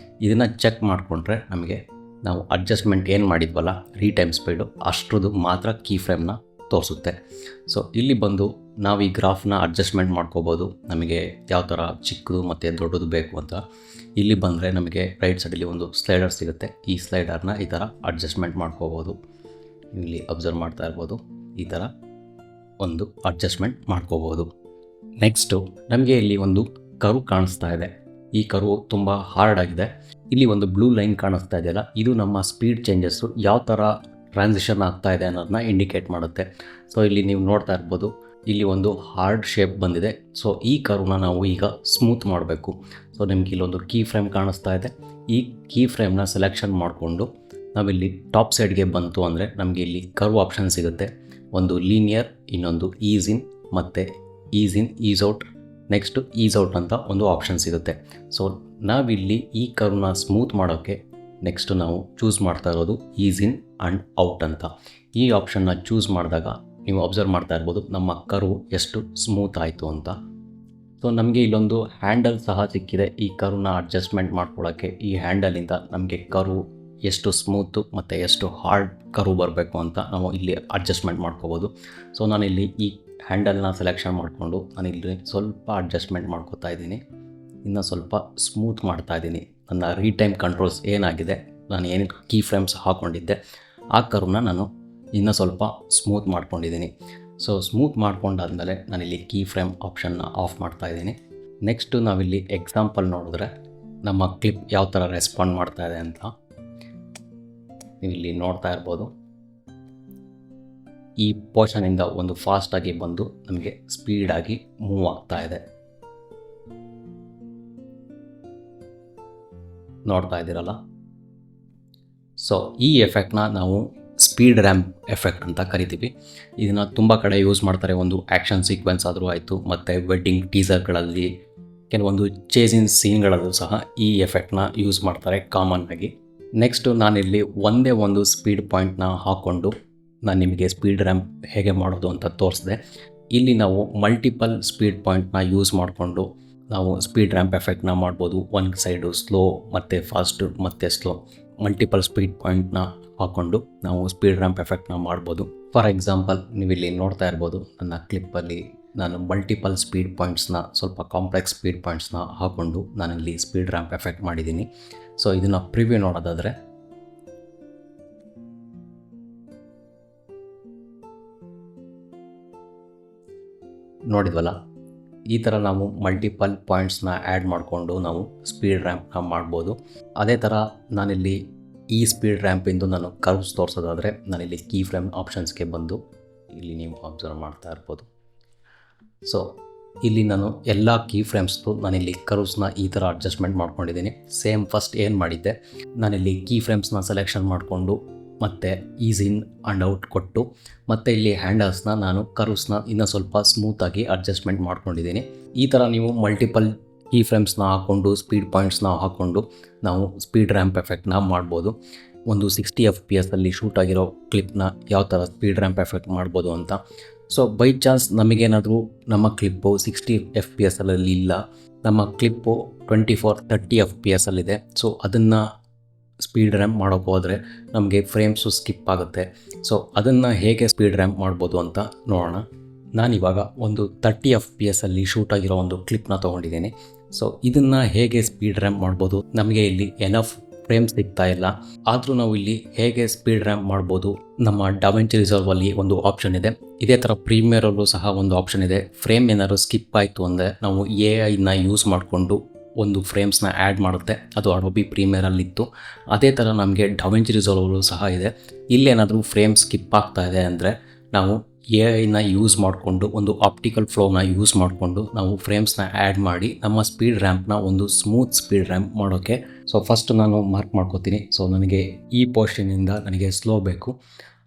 ಇದನ್ನು ಚೆಕ್ ಮಾಡಿಕೊಂಡ್ರೆ ನಮಗೆ ನಾವು ಅಡ್ಜಸ್ಟ್ಮೆಂಟ್ ಏನು ಮಾಡಿದ್ವಲ್ಲ ರೀಟೈಮ್ ಸ್ಪೀಡು ಅಷ್ಟ್ರದ್ದು ಮಾತ್ರ ಕೀ ಫ್ರೇಮ್ನ ತೋರಿಸುತ್ತೆ. ಸೊ ಇಲ್ಲಿ ಬಂದು ನಾವು ಈ ಗ್ರಾಫ್ನ ಅಡ್ಜಸ್ಟ್ಮೆಂಟ್ ಮಾಡ್ಕೋಬೋದು, ನಮಗೆ ಯಾವ ಥರ ಚಿಕ್ಕದು ಮತ್ತು ದೊಡ್ಡದು ಬೇಕು ಅಂತ. ಇಲ್ಲಿ ಬಂದರೆ ನಮಗೆ ರೈಟ್ ಸೈಡಲ್ಲಿ ಒಂದು ಸ್ಲೈಡರ್ ಸಿಗುತ್ತೆ. ಈ ಸ್ಲೈಡರ್ನ ಈ ಥರ ಅಡ್ಜಸ್ಟ್ಮೆಂಟ್ ಮಾಡ್ಕೋಬೋದು. ಇಲ್ಲಿ ಅಬ್ಸರ್ವ್ ಮಾಡ್ತಾ ಇರ್ಬೋದು, ಈ ಥರ ಒಂದು ಅಡ್ಜಸ್ಟ್ಮೆಂಟ್ ಮಾಡ್ಕೋಬೋದು. ನೆಕ್ಸ್ಟು ನಮಗೆ ಇಲ್ಲಿ ಒಂದು ಕರ್ವ್ ಕಾಣಿಸ್ತಾ ಇದೆ. ಈ ಕರ್ವ್ ತುಂಬ ಹಾರ್ಡ್ ಆಗಿದೆ. ಇಲ್ಲಿ ಒಂದು ಬ್ಲೂ ಲೈನ್ ಕಾಣಿಸ್ತಾ ಇದೆಯಲ್ಲ, ಇದು ನಮ್ಮ ಸ್ಪೀಡ್ ಚೇಂಜಸ್ಸು ಯಾವ ಥರ ಟ್ರಾನ್ಸಿಷನ್ ಆಗ್ತಾ ಇದೆ ಅನ್ನೋದನ್ನ ಇಂಡಿಕೇಟ್ ಮಾಡುತ್ತೆ. ಸೊ ಇಲ್ಲಿ ನೀವು ನೋಡ್ತಾ ಇರ್ಬೋದು, ಇಲ್ಲಿ ಒಂದು ಹಾರ್ಡ್ ಶೇಪ್ ಬಂದಿದೆ. ಸೊ ಈ ಕರ್ವ್ನ ನಾವು ಈಗ ಸ್ಮೂತ್ ಮಾಡಬೇಕು. ಸೊ ನಿಮ್ಗೆ ಇಲ್ಲೊಂದು ಕೀ ಫ್ರೇಮ್ ಕಾಣಿಸ್ತಾ ಇದೆ. ಈ ಕೀ ಫ್ರೇಮ್ನ ಸೆಲೆಕ್ಷನ್ ಮಾಡಿಕೊಂಡು ನಾವಿಲ್ಲಿ ಟಾಪ್ ಸೈಡ್ಗೆ ಬಂತು ಅಂದರೆ ನಮಗೆ ಇಲ್ಲಿ ಕರ್ವ್ ಆಪ್ಷನ್ ಸಿಗುತ್ತೆ. ಒಂದು ಲೀನಿಯರ್, ಇನ್ನೊಂದು ಈಸ್ ಇನ್ ಮತ್ತು is in, is out, next is out ಅಂತ ಒಂದು ಆಪ್ಷನ್ ಸಿಗುತ್ತೆ. ಸೊ ನಾವಿಲ್ಲಿ ಈ ಕರ್ವ್ನ ಸ್ಮೂತ್ ಮಾಡೋಕ್ಕೆ ನೆಕ್ಸ್ಟು ನಾವು ಚೂಸ್ ಮಾಡ್ತಾ ಇರೋದು ಈಸ್ ಇನ್ ಆ್ಯಂಡ್ ಔಟ್ ಅಂತ. ಈ ಆಪ್ಷನ್ನ ಚೂಸ್ ಮಾಡಿದಾಗ ನೀವು ಅಬ್ಸರ್ವ್ ಮಾಡ್ತಾ ಇರ್ಬೋದು ನಮ್ಮ ಕರ್ವ್ ಎಷ್ಟು ಸ್ಮೂತ್ ಆಯಿತು ಅಂತ. ಸೊ ನಮಗೆ ಇಲ್ಲೊಂದು ಹ್ಯಾಂಡಲ್ ಸಹ ಸಿಕ್ಕಿದೆ. ಈ ಕರ್ವ್ನ ಅಡ್ಜಸ್ಟ್ಮೆಂಟ್ ಮಾಡ್ಕೊಳ್ಳೋಕ್ಕೆ ಈ ಹ್ಯಾಂಡಲಿಂದ ನಮಗೆ ಕರ್ವ್ ಎಷ್ಟು ಸ್ಮೂತು ಮತ್ತು ಎಷ್ಟು ಹಾರ್ಡ್ ಕರ್ವ್ ಬರಬೇಕು ಅಂತ ನಾವು ಇಲ್ಲಿ ಅಡ್ಜಸ್ಟ್ಮೆಂಟ್ ಮಾಡ್ಕೋಬೋದು. ಸೊ ನಾನಿಲ್ಲಿ ಈ ಹ್ಯಾಂಡಲ್ನ ಸೆಲೆಕ್ಷನ್ ಮಾಡಿಕೊಂಡು ನಾನಿಲ್ಲಿ ಸ್ವಲ್ಪ ಅಡ್ಜಸ್ಟ್ಮೆಂಟ್ ಮಾಡ್ಕೋತಾ ಇದ್ದೀನಿ. ಇನ್ನು ಸ್ವಲ್ಪ ಸ್ಮೂತ್ ಮಾಡ್ತಾ ಇದ್ದೀನಿ. ನನ್ನ ರೀಟೈಮ್ ಕಂಟ್ರೋಲ್ಸ್ ಏನಾಗಿದೆ, ನಾನು ಏನು ಕೀ ಫ್ರೇಮ್ಸ್ ಹಾಕ್ಕೊಂಡಿದ್ದೆ ಆ ಕರ್ವ್ನ ನಾನು ಇನ್ನೂ ಸ್ವಲ್ಪ ಸ್ಮೂತ್ ಮಾಡ್ಕೊಂಡಿದ್ದೀನಿ. ಸೊ ಸ್ಮೂತ್ ಮಾಡ್ಕೊಂಡಾದಮೇಲೆ ನಾನಿಲ್ಲಿ ಕೀ ಫ್ರೇಮ್ ಆಪ್ಷನ್ನ ಆಫ್ ಮಾಡ್ತಾಯಿದ್ದೀನಿ. ನೆಕ್ಸ್ಟು ನಾವಿಲ್ಲಿ ಎಕ್ಸಾಂಪಲ್ ನೋಡಿದ್ರೆ ನಮ್ಮ ಕ್ಲಿಪ್ ಯಾವ ಥರ ರೆಸ್ಪಾಂಡ್ ಮಾಡ್ತಾ ಇದೆ ಅಂತ ನೀವಿಲ್ಲಿ ನೋಡ್ತಾ ಇರ್ಬೋದು. ಈ ಪೋರ್ಷನಿಂದ ಒಂದು ಫಾಸ್ಟಾಗಿ ಬಂದು ನಮಗೆ ಸ್ಪೀಡಾಗಿ ಮೂವ್ ಆಗ್ತಾ ಇದೆ. ನೋಡ್ತಾ ಇದ್ದೀರಲ್ಲ. ಸೊ ಈ ಎಫೆಕ್ಟ್ನ ನಾವು ಸ್ಪೀಡ್ ರ್ಯಾಂಪ್ ಎಫೆಕ್ಟ್ ಅಂತ ಕರಿತೀವಿ. ಇದನ್ನು ತುಂಬ ಕಡೆ ಯೂಸ್ ಮಾಡ್ತಾರೆ. ಒಂದು ಆ್ಯಕ್ಷನ್ ಸೀಕ್ವೆನ್ಸ್ ಆದರೂ ಆಯಿತು, ಮತ್ತು ವೆಡ್ಡಿಂಗ್ ಟೀಸರ್ಗಳಲ್ಲಿ, ಕೆಲವೊಂದು ಚೇಸಿಂಗ್ ಸೀನ್ಗಳಲ್ಲೂ ಸಹ ಈ ಎಫೆಕ್ಟ್ನ ಯೂಸ್ ಮಾಡ್ತಾರೆ ಕಾಮನ್ ಆಗಿ. ನೆಕ್ಸ್ಟು ನಾನಿಲ್ಲಿ ಒಂದೇ ಒಂದು ಸ್ಪೀಡ್ ಪಾಯಿಂಟ್ನ ಹಾಕ್ಕೊಂಡು ನಾನು ನಿಮಗೆ ಸ್ಪೀಡ್ ರ್ಯಾಂಪ್ ಹೇಗೆ ಮಾಡೋದು ಅಂತ ತೋರಿಸಿದೆ. ಇಲ್ಲಿ ನಾವು ಮಲ್ಟಿಪಲ್ ಸ್ಪೀಡ್ ಪಾಯಿಂಟ್ನ ಯೂಸ್ ಮಾಡಿಕೊಂಡು ನಾವು ಸ್ಪೀಡ್ ರ್ಯಾಂಪ್ ಎಫೆಕ್ಟ್ನ ಮಾಡ್ಬೋದು. ಒಂದು ಸೈಡು ಸ್ಲೋ ಮತ್ತು ಫಾಸ್ಟು ಮತ್ತು ಸ್ಲೋ ಮಲ್ಟಿಪಲ್ ಸ್ಪೀಡ್ ಪಾಯಿಂಟ್ನ ಹಾಕ್ಕೊಂಡು ನಾವು ಸ್ಪೀಡ್ ರ್ಯಾಂಪ್ ಎಫೆಕ್ಟ್ನ ಮಾಡ್ಬೋದು. ಫಾರ್ ಎಕ್ಸಾಂಪಲ್ ನೀವಿಲ್ಲಿ ನೋಡ್ತಾ ಇರ್ಬೋದು, ನನ್ನ ಕ್ಲಿಪ್ಪಲ್ಲಿ ನಾನು ಮಲ್ಟಿಪಲ್ ಸ್ಪೀಡ್ ಪಾಯಿಂಟ್ಸ್ನ, ಸ್ವಲ್ಪ ಕಾಂಪ್ಲೆಕ್ಸ್ ಸ್ಪೀಡ್ ಪಾಯಿಂಟ್ಸ್ನ ಹಾಕ್ಕೊಂಡು ನಾನಿಲ್ಲಿ ಸ್ಪೀಡ್ ರ್ಯಾಂಪ್ ಎಫೆಕ್ಟ್ ಮಾಡಿದ್ದೀನಿ. ಸೊ ಇದನ್ನು ಪ್ರಿವ್ಯೂ ನೋಡೋದಾದರೆ ನೋಡಿದ್ವಲ್ಲ, ಈ ಥರ ನಾವು ಮಲ್ಟಿಪಲ್ ಪಾಯಿಂಟ್ಸ್ನ ಆ್ಯಡ್ ಮಾಡಿಕೊಂಡು ನಾವು ಸ್ಪೀಡ್ ರ್ಯಾಂಪ್ನ ಮಾಡ್ಬೋದು. ಅದೇ ಥರ ನಾನಿಲ್ಲಿ ಈ ಸ್ಪೀಡ್ ರ್ಯಾಂಪಿಂದು ನಾನು ಕರ್ವ್ಸ್ ತೋರಿಸೋದಾದರೆ ನಾನಿಲ್ಲಿ ಕೀ ಫ್ರೇಮ್ ಆಪ್ಷನ್ಸ್ಗೆ ಬಂದು ಇಲ್ಲಿ ನೀವು ಅಬ್ಸರ್ವ್ ಮಾಡ್ತಾ ಇರ್ಬೋದು. ಸೊ ಇಲ್ಲಿ ನಾನು ಎಲ್ಲ ಕೀ ಫ್ರೇಮ್ಸ್ದು ನಾನಿಲ್ಲಿ ಕರ್ವ್ಸ್ನ ಈ ಥರ ಅಡ್ಜಸ್ಟ್ಮೆಂಟ್ ಮಾಡ್ಕೊಂಡಿದ್ದೀನಿ. ಸೇಮ್ ಫಸ್ಟ್ ಏನು ಮಾಡಿದ್ದೆ, ನಾನಿಲ್ಲಿ ಕೀ ಫ್ರೇಮ್ಸ್ನ ಸೆಲೆಕ್ಷನ್ ಮಾಡಿಕೊಂಡು ಮತ್ತು ಈಸ್ ಇನ್ ಆ್ಯಂಡ್ ಔಟ್ ಕೊಟ್ಟು, ಮತ್ತು ಇಲ್ಲಿ ಹ್ಯಾಂಡಲ್ಸ್ನ ನಾನು ಕರ್ವ್ಸ್ನ ಇನ್ನೂ ಸ್ವಲ್ಪ ಸ್ಮೂತಾಗಿ ಅಡ್ಜಸ್ಟ್ಮೆಂಟ್ ಮಾಡ್ಕೊಂಡಿದ್ದೀನಿ. ಈ ಥರ ನೀವು ಮಲ್ಟಿಪಲ್ ಕೀ ಫ್ರೇಮ್ಸ್ನ ಹಾಕ್ಕೊಂಡು ಸ್ಪೀಡ್ ಪಾಯಿಂಟ್ಸ್ನ ಹಾಕ್ಕೊಂಡು ನಾವು ಸ್ಪೀಡ್ ರ್ಯಾಂಪ್ ಎಫೆಕ್ಟ್ನ ಮಾಡ್ಬೋದು. ಒಂದು 60 FPS ಶೂಟ್ ಆಗಿರೋ ಕ್ಲಿಪ್ನ ಯಾವ ಥರ ಸ್ಪೀಡ್ ರ್ಯಾಂಪ್ ಎಫೆಕ್ಟ್ ಮಾಡ್ಬೋದು ಅಂತ. ಸೊ ಬೈ ಚಾನ್ಸ್ ನಮಗೇನಾದರೂ ನಮ್ಮ ಕ್ಲಿಪ್ಪು 60 FPS ಇಲ್ಲ, ನಮ್ಮ ಕ್ಲಿಪ್ಪು 24-30 FPS ಇದೆ. ಸೊ ಅದನ್ನು ಸ್ಪೀಡ್ ರ್ಯಾಂಪ್ ಮಾಡೋಕ್ಕೆ ಹೋದರೆ ನಮಗೆ ಫ್ರೇಮ್ಸು ಸ್ಕಿಪ್ ಆಗುತ್ತೆ. ಸೊ ಅದನ್ನು ಹೇಗೆ ಸ್ಪೀಡ್ ರ್ಯಾಂಪ್ ಮಾಡ್ಬೋದು ಅಂತ ನೋಡೋಣ. ನಾನಿವಾಗ ಒಂದು 30 FPS ಶೂಟ್ ಆಗಿರೋ ಒಂದು ಕ್ಲಿಪ್ನ ತೊಗೊಂಡಿದ್ದೀನಿ. ಸೊ ಇದನ್ನು ಹೇಗೆ ಸ್ಪೀಡ್ ರ್ಯಾಂಪ್ ಮಾಡ್ಬೋದು, ನಮಗೆ ಇಲ್ಲಿ ಎನಫ್ ಫ್ರೇಮ್ಸ್ ಸಿಗ್ತಾ ಇಲ್ಲ, ಆದರೂ ನಾವು ಇಲ್ಲಿ ಹೇಗೆ ಸ್ಪೀಡ್ ರ್ಯಾಂಪ್ ಮಾಡ್ಬೋದು. ನಮ್ಮ ಡಾವಿಂಚಿ ರಿಸಾಲ್ವಲ್ಲಿ ಒಂದು ಆಪ್ಷನ್ ಇದೆ, ಇದೇ ಥರ ಪ್ರೀಮಿಯರಲ್ಲೂ ಸಹ ಒಂದು ಆಪ್ಷನ್ ಇದೆ. ಫ್ರೇಮ್ ಏನಾದ್ರು ಸ್ಕಿಪ್ ಆಯಿತು ಅಂದರೆ ನಾವು AI ಯೂಸ್ ಮಾಡಿಕೊಂಡು ಒಂದು ಫ್ರೇಮ್ಸ್ನ ಆ್ಯಡ್ ಮಾಡುತ್ತೆ. ಅದು ಅಡೋಬಿ ಪ್ರೀಮಿಯರಲ್ಲಿತ್ತು. ಅದೇ ಥರ ನಮಗೆ ಡಾವಿಂಚಿ ರಿಸಾಲ್ವಲ್ಲೂ ಸಹ ಇದೆ. ಇಲ್ಲೇನಾದರೂ ಫ್ರೇಮ್ ಸ್ಕಿಪ್ ಆಗ್ತಾ ಇದೆ ಅಂದರೆ ನಾವು AI ಯೂಸ್ ಮಾಡಿಕೊಂಡು ಒಂದು ಆಪ್ಟಿಕಲ್ ಫ್ಲೋನ ಯೂಸ್ ಮಾಡಿಕೊಂಡು ನಾವು ಫ್ರೇಮ್ಸ್ನ ಆ್ಯಡ್ ಮಾಡಿ ನಮ್ಮ ಸ್ಪೀಡ್ ರ್ಯಾಂಪ್ನ ಒಂದು ಸ್ಮೂತ್ ಸ್ಪೀಡ್ ರ್ಯಾಂಪ್ ಮಾಡೋಕ್ಕೆ. ಸೊ ಫಸ್ಟ್ ನಾನು ಮಾರ್ಕ್ ಮಾಡ್ಕೋತೀನಿ. ಸೊ ನನಗೆ ಈ ಪೋರ್ಷನಿಂದ ನನಗೆ ಸ್ಲೋ ಬೇಕು,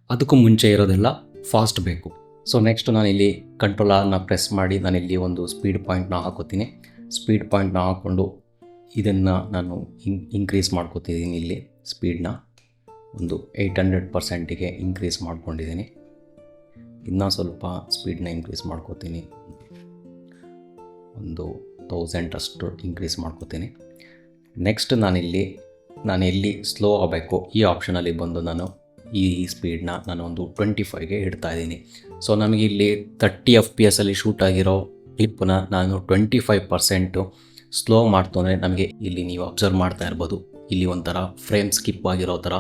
ಅದಕ್ಕೂ ಮುಂಚೆ ಇರೋದೆಲ್ಲ ಫಾಸ್ಟ್ ಬೇಕು. ಸೊ ನೆಕ್ಸ್ಟ್ ನಾನಿಲ್ಲಿ ಕಂಟ್ರೋಲರ್ನ ಪ್ರೆಸ್ ಮಾಡಿ ನಾನಿಲ್ಲಿ ಒಂದು ಸ್ಪೀಡ್ ಪಾಯಿಂಟ್ನ ಹಾಕೋತೀನಿ. ಸ್ಪೀಡ್ ಪಾಯಿಂಟ್ನ ಹಾಕ್ಕೊಂಡು ಇದನ್ನು ನಾನು ಇನ್ಕ್ರೀಸ್ ಮಾಡ್ಕೋತಿದ್ದೀನಿ. ಇಲ್ಲಿ ಸ್ಪೀಡ್ನ ಒಂದು 800%ಗೆ ಇನ್ಕ್ರೀಸ್ ಮಾಡ್ಕೊಂಡಿದ್ದೀನಿ. ಇನ್ನೂ ಸ್ವಲ್ಪ ಸ್ಪೀಡ್ನ ಇನ್ಕ್ರೀಸ್ ಮಾಡ್ಕೋತೀನಿ, ಒಂದು 1000 ಅಷ್ಟು ಇನ್ಕ್ರೀಸ್ ಮಾಡ್ಕೋತೀನಿ. ನೆಕ್ಸ್ಟ್ ನಾನು ಎಲ್ಲಿ ಸ್ಲೋ ಆಗಬೇಕು ಈ ಆಪ್ಷನಲ್ಲಿ ಬಂದು ನಾನು ಈ ಸ್ಪೀಡ್ನ ನಾನು ಒಂದು 25ಗೆ ಇಡ್ತಾಯಿದ್ದೀನಿ. ಸೊ ನಮಗೆ ಇಲ್ಲಿ 30 FPS ಶೂಟ್ ಆಗಿರೋ ಕ್ಲಿಪ್ಪನ್ನ ನಾನು 25% ಸ್ಲೋ ಮಾಡ್ತು ಅಂದರೆ ನಮಗೆ ಇಲ್ಲಿ ನೀವು ಅಬ್ಸರ್ವ್ ಮಾಡ್ತಾ ಇರ್ಬೋದು, ಇಲ್ಲಿ ಒಂಥರ ಫ್ರೇಮ್ ಸ್ಕಿಪ್ ಆಗಿರೋ ಥರ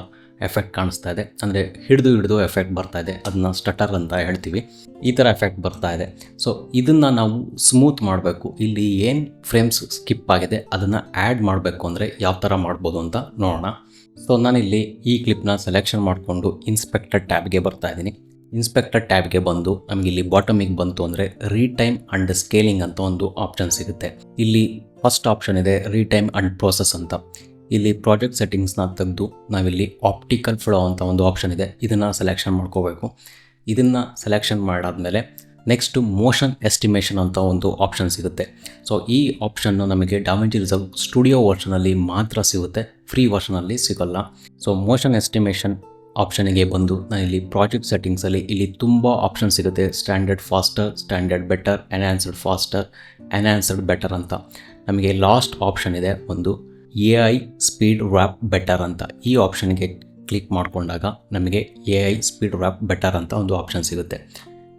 ಎಫೆಕ್ಟ್ ಕಾಣಿಸ್ತಾ ಇದೆ. ಅಂದರೆ ಹಿಡಿದು ಎಫೆಕ್ಟ್ ಬರ್ತಾ ಇದೆ, ಅದನ್ನ ಸ್ಟಟರ್ ಅಂತ ಹೇಳ್ತೀವಿ. ಈ ಥರ ಎಫೆಕ್ಟ್ ಬರ್ತಾ ಇದೆ. ಸೊ ಇದನ್ನು ನಾವು ಸ್ಮೂತ್ ಮಾಡಬೇಕು. ಇಲ್ಲಿ ಏನು ಫ್ರೇಮ್ಸ್ ಸ್ಕಿಪ್ ಆಗಿದೆ ಅದನ್ನು ಆ್ಯಡ್ ಮಾಡಬೇಕು ಅಂದರೆ ಯಾವ ಥರ ಮಾಡ್ಬೋದು ಅಂತ ನೋಡೋಣ. ಸೊ ನಾನಿಲ್ಲಿ ಈ ಕ್ಲಿಪ್ನ ಸೆಲೆಕ್ಷನ್ ಮಾಡಿಕೊಂಡು ಇನ್ಸ್ಪೆಕ್ಟರ್ ಟ್ಯಾಬ್ಗೆ ಬರ್ತಾ ಇದ್ದೀನಿ. ಇನ್ಸ್ಪೆಕ್ಟರ್ ಟ್ಯಾಬ್ಗೆ ಬಂದು ನಮಗೆ ಇಲ್ಲಿ ಬಾಟಮಿಗೆ ಬಂತು ಅಂದರೆ ರೀಟೈಮ್ ಆ್ಯಂಡ್ ಸ್ಕೇಲಿಂಗ್ ಅಂತ ಒಂದು ಆಪ್ಷನ್ ಸಿಗುತ್ತೆ. ಇಲ್ಲಿ ಫಸ್ಟ್ ಆಪ್ಷನ್ ಇದೆ ರೀಟೈಮ್ ಆ್ಯಂಡ್ ಪ್ರೋಸೆಸ್ ಅಂತ. ಇಲ್ಲಿ ಪ್ರಾಜೆಕ್ಟ್ ಸೆಟ್ಟಿಂಗ್ಸ್ನ ತೆಗೆದು ನಾವಿಲ್ಲಿ ಆಪ್ಟಿಕಲ್ ಫ್ಲೋ ಅಂತ ಒಂದು ಆಪ್ಷನ್ ಇದೆ, ಇದನ್ನು ಸೆಲೆಕ್ಷನ್ ಮಾಡ್ಕೋಬೇಕು. ಇದನ್ನು ಸೆಲೆಕ್ಷನ್ ಮಾಡಾದಮೇಲೆ ನೆಕ್ಸ್ಟು ಮೋಷನ್ ಎಸ್ಟಿಮೇಷನ್ ಅಂತ ಒಂದು ಆಪ್ಷನ್ ಸಿಗುತ್ತೆ. ಸೊ ಈ ಆಪ್ಷನ್ನು ನಮಗೆ ಡಾವಿಂಚಿ ರಿಸಾಲ್ವ್ ಸ್ಟುಡಿಯೋ ವರ್ಷನಲ್ಲಿ ಮಾತ್ರ ಸಿಗುತ್ತೆ, ಫ್ರೀ ವರ್ಷನಲ್ಲಿ ಸಿಗೋಲ್ಲ. ಸೊ ಮೋಷನ್ ಎಸ್ಟಿಮೇಷನ್ ಆಪ್ಷನಿಗೆ ಬಂದು ನಾನಿಲ್ಲಿ ಪ್ರಾಜೆಕ್ಟ್ ಸೆಟ್ಟಿಂಗ್ಸಲ್ಲಿ ಇಲ್ಲಿ ತುಂಬ ಆಪ್ಷನ್ ಸಿಗುತ್ತೆ. Standard faster, standard better, enhanced faster, enhanced better ಅಂತ. ನಮಗೆ ಲಾಸ್ಟ್ ಆಪ್ಷನ್ ಇದೆ ಒಂದು AI ಸ್ಪೀಡ್ ರ್ಯಾಪ್ ಬೆಟರ್ ಅಂತ. ಈ ಆಪ್ಷನ್ಗೆ ಕ್ಲಿಕ್ ಮಾಡಿಕೊಂಡಾಗ ನಮಗೆ AI ಸ್ಪೀಡ್ ರ್ಯಾಪ್ ಬೆಟರ್ ಅಂತ ಒಂದು ಆಪ್ಷನ್ ಸಿಗುತ್ತೆ.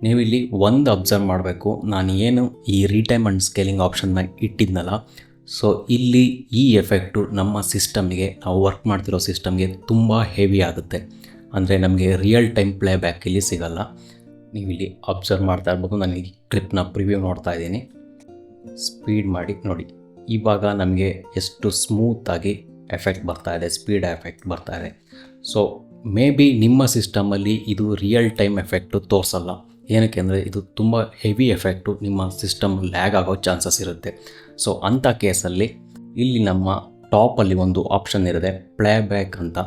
ನೀವು ಇಲ್ಲಿ ಒಂದು ಅಬ್ಸರ್ವ್ ಮಾಡಬೇಕು, ನಾನು ಏನು ಈ ರೀಟೈಮ್ ಆ್ಯಂಡ್ ಸ್ಕೇಲಿಂಗ್ ಆಪ್ಷನ್ನ ಇಟ್ಟಿದ್ನಲ್ಲ, ಸೊ ಇಲ್ಲಿ ಈ ಎಫೆಕ್ಟು ನಮ್ಮ ಸಿಸ್ಟಮ್ಗೆ, ನಾವು ವರ್ಕ್ ಮಾಡ್ತಿರೋ ಸಿಸ್ಟಮ್ಗೆ ತುಂಬ ಹೆವಿ ಆಗುತ್ತೆ. ಅಂದರೆ ನಮಗೆ ರಿಯಲ್ ಟೈಮ್ ಪ್ಲೇಬ್ಯಾಕ್ ಇಲ್ಲಿ ಸಿಗಲ್ಲ. ನೀವು ಇಲ್ಲಿ ಅಬ್ಸರ್ವ್ ಮಾಡ್ತಾ ಇರ್ಬೋದು. ನಾನು ಈ ಕ್ಲಿಪ್ನ ಪ್ರಿವ್ಯೂ ನೋಡ್ತಾ ಇದ್ದೀನಿ. ಸ್ಪೀಡ್ ಮಾಡಿ ನೋಡಿ. ಇವಾಗ ನಮಗೆ ಎಷ್ಟು ಸ್ಮೂತಾಗಿ ಎಫೆಕ್ಟ್ ಬರ್ತಾ ಇದೆ, ಸ್ಪೀಡ್ ಎಫೆಕ್ಟ್ ಬರ್ತಾ ಇದೆ. ಸೊ ಮೇ ಬಿ ನಿಮ್ಮ ಸಿಸ್ಟಮಲ್ಲಿ ಇದು ರಿಯಲ್ ಟೈಮ್ ಎಫೆಕ್ಟು ತೋರಿಸಲ್ಲ. ಏನಕ್ಕೆ ಅಂದರೆ ಇದು ತುಂಬ ಹೆವಿ ಎಫೆಕ್ಟು, ನಿಮ್ಮ ಸಿಸ್ಟಮ್ ಲ್ಯಾಗ್ ಆಗೋ ಚಾನ್ಸಸ್ ಇರುತ್ತೆ. ಸೊ ಅಂಥ ಕೇಸಲ್ಲಿ ಇಲ್ಲಿ ನಮ್ಮ ಟಾಪಲ್ಲಿ ಒಂದು ಆಪ್ಷನ್ ಇರುತ್ತೆ, ಪ್ಲೇಬ್ಯಾಕ್ ಅಂತ.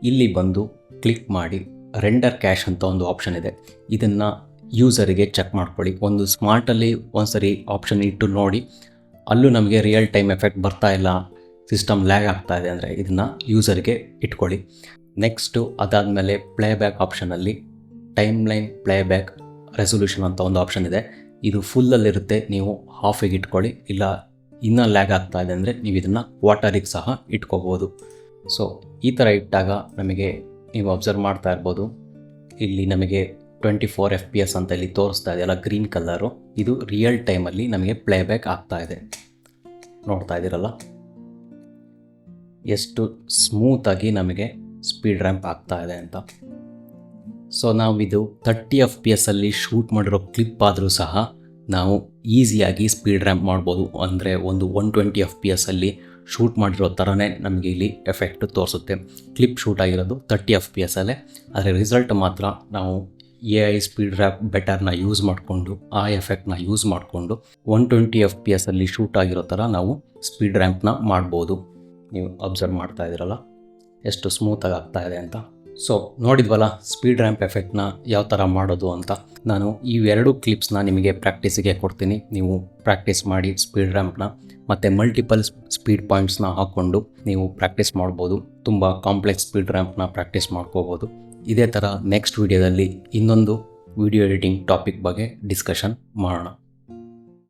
ಇಲ್ಲಿ ಬಂದು ಕ್ಲಿಕ್ ಮಾಡಿ ರೆಂಡರ್ ಕ್ಯಾಶ್ ಅಂತ ಒಂದು ಆಪ್ಷನ್ ಇದೆ. ಇದನ್ನು ಯೂಸರಿಗೆ ಚೆಕ್ ಮಾಡ್ಕೊಳ್ಳಿ. ಒಂದು ಸ್ಮಾರ್ಟಲ್ಲಿ ಒಂದು ಸರಿ ಆಪ್ಷನ್ ಇಟ್ಟು ನೋಡಿ, ಅಲ್ಲೂ ನಮಗೆ ರಿಯಲ್ ಟೈಮ್ ಎಫೆಕ್ಟ್ ಬರ್ತಾ ಇಲ್ಲ, ಸಿಸ್ಟಮ್ ಲ್ಯಾಗ್ ಆಗ್ತಾ ಇದೆ ಅಂದರೆ ಇದನ್ನು ಯೂಸರ್ಗೆ ಇಟ್ಕೊಳ್ಳಿ. ನೆಕ್ಸ್ಟು ಅದಾದಮೇಲೆ ಪ್ಲೇಬ್ಯಾಕ್ ಆಪ್ಷನಲ್ಲಿ ಟೈಮ್ಲೈನ್ ಪ್ಲೇಬ್ಯಾಕ್ ರೆಸೊಲ್ಯೂಷನ್ ಅಂತ ಒಂದು ಆಪ್ಷನ್ ಇದೆ. ಇದು ಫುಲ್ಲಲ್ಲಿರುತ್ತೆ, ನೀವು ಹಾಫಿಗೆ ಇಟ್ಕೊಳ್ಳಿ. ಇಲ್ಲ ಇನ್ನೂ ಲ್ಯಾಗ್ ಆಗ್ತಾ ಇದೆ ಅಂದರೆ ನೀವು ಇದನ್ನು ವಾಟರಿಗೆ ಸಹ ಇಟ್ಕೋಬೋದು. ಸೊ ಈ ಥರ ಇಟ್ಟಾಗ ನಮಗೆ ನೀವು ಅಬ್ಸರ್ವ್ ಮಾಡ್ತಾ ಇರ್ಬೋದು, ಇಲ್ಲಿ ನಮಗೆ 24 FPS ಅಂತ ಇಲ್ಲಿ ತೋರಿಸ್ತಾ ಇದೆಯಲ್ಲ ಗ್ರೀನ್ ಕಲರು, ಇದು ರಿಯಲ್ ಟೈಮಲ್ಲಿ ನಮಗೆ ಪ್ಲೇಬ್ಯಾಕ್ ಆಗ್ತಾ ಇದೆ. ನೋಡ್ತಾ ಇದ್ದೀರಲ್ಲ ಎಷ್ಟು ಸ್ಮೂತಾಗಿ ನಮಗೆ ಸ್ಪೀಡ್ ರ್ಯಾಂಪ್ ಆಗ್ತಾ ಇದೆ ಅಂತ. ಸೊ ನಾವಿದು 30 FPS ಅಲ್ಲಿ ಶೂಟ್ ಮಾಡಿರೋ ಕ್ಲಿಪ್ ಆದರೂ ಸಹ ನಾವು ಈಸಿಯಾಗಿ ಸ್ಪೀಡ್ ರ್ಯಾಂಪ್ ಮಾಡ್ಬೋದು. ಅಂದರೆ ಒಂದು 120 FPS ಅಲ್ಲಿ ಶೂಟ್ ಮಾಡಿರೋ ಥರನೇ ನಮಗೆ ಇಲ್ಲಿ ಎಫೆಕ್ಟ್ ತೋರಿಸುತ್ತೆ. ಕ್ಲಿಪ್ ಶೂಟ್ ಆಗಿರೋದು 30 FPS ಅಲ್ಲೇ, ಆದರೆ ರಿಸಲ್ಟ್ ಮಾತ್ರ ನಾವು AI ಸ್ಪೀಡ್ ರ್ಯಾಂಪ್ ಬೆಟರ್ನ ಯೂಸ್ ಮಾಡಿಕೊಂಡು, ಆ ಎಫೆಕ್ಟ್ನ ಯೂಸ್ ಮಾಡಿಕೊಂಡು 120 FPS ಅಲ್ಲಿ ಶೂಟ್ ಆಗಿರೋ ಥರ ನಾವು ಸ್ಪೀಡ್ ರ್ಯಾಂಪ್ನ ಮಾಡ್ಬೋದು. ನೀವು ಅಬ್ಸರ್ವ್ ಮಾಡ್ತಾ ಇದ್ದೀರಲ್ಲ ಎಷ್ಟು ಸ್ಮೂತಾಗಿ ಆಗ್ತಾ ಇದೆ ಅಂತ. ಸೊ ನೋಡಿದ್ವಲ್ಲ ಸ್ಪೀಡ್ ರ್ಯಾಂಪ್ ಎಫೆಕ್ಟ್ನ ಯಾವ ಥರ ಮಾಡೋದು ಅಂತ. ನಾನು ಇವೆರಡು ಕ್ಲಿಪ್ಸ್ನ ನಿಮಗೆ ಪ್ರಾಕ್ಟೀಸಿಗೆ ಕೊಡ್ತೀನಿ. ನೀವು ಪ್ರಾಕ್ಟೀಸ್ ಮಾಡಿ ಸ್ಪೀಡ್ ರ್ಯಾಂಪ್ನ ಮತ್ತು ಮಲ್ಟಿಪಲ್ ಸ್ಪೀಡ್ ಪಾಯಿಂಟ್ಸ್ನ ಹಾಕ್ಕೊಂಡು ನೀವು ಪ್ರಾಕ್ಟೀಸ್ ಮಾಡ್ಬೋದು. ತುಂಬ ಕಾಂಪ್ಲೆಕ್ಸ್ ಸ್ಪೀಡ್ ರ್ಯಾಂಪ್ನ ಪ್ರಾಕ್ಟೀಸ್ ಮಾಡ್ಕೋಬೋದು. ಇದೇ ಥರ ನೆಕ್ಸ್ಟ್ ವೀಡಿಯೋದಲ್ಲಿ ಇನ್ನೊಂದು ವಿಡಿಯೋ ಎಡಿಟಿಂಗ್ ಟಾಪಿಕ್ ಬಗ್ಗೆ ಡಿಸ್ಕಷನ್ ಮಾಡೋಣ.